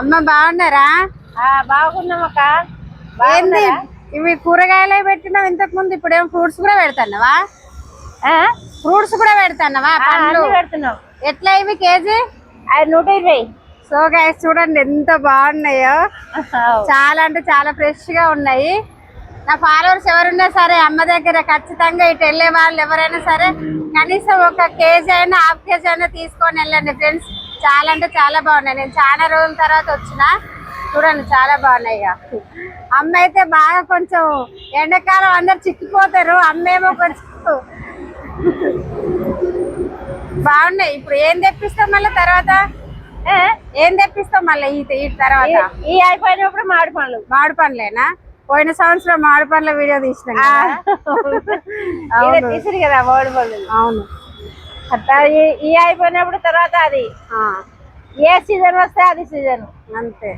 అమ్మ బాగున్నారా? బాగున్నామక్క. ఏంది ఇవి కూరగాయలే పెట్టినావు ఇంతకు ముందు, ఇప్పుడు ఏం ఫ్రూట్స్ కూడా పెడతాన్నావా? ఫ్రూట్స్ కూడా పెడతాన్నావా? పండ్లు పెడుతున్నావు. ఎట్లా ఇవి కేజీ? 120. సో గైస్ చూడండి ఎంత బాగున్నాయో, చాలా అంటే చాలా ఫ్రెష్ గా ఉన్నాయి. నా ఫాలోవర్స్ ఎవరున్నా సరే అమ్మ దగ్గర ఖచ్చితంగా ఇటు వెళ్ళే వాళ్ళు ఎవరైనా సరే కనీసం ఒక కేజీ అయినా హాఫ్ కేజీ అయినా తీసుకొని వెళ్ళండి ఫ్రెండ్స్. చాలా అంటే చాలా బాగున్నాయి. నేను చాలా రోజుల తర్వాత వచ్చిన, చూడండి చాలా బాగున్నాయి. అమ్మ అయితే బాగా కొంచెం ఎండాకాలం అందరు చిక్కిపోతారు, అమ్మేమో కొంచెం బాగున్నాయి. ఇప్పుడు ఏం తెప్పిస్తాం మళ్ళీ తర్వాత? ఏం తెప్పిస్తాం మళ్ళీ ఈ తర్వాత? ఈ అయిపోయినప్పుడు మామిడి పండ్లేనా? పోయిన సంవత్సరం మామిడి పండ్ల వీడియో తీసినాం తీసిరు కదా మామిడి పండ్లు. అవును, అట్లా ఈ అయిపోయినప్పుడు తర్వాత అది ఏ సీజన్ వస్తే అది సీజన్ అంతే.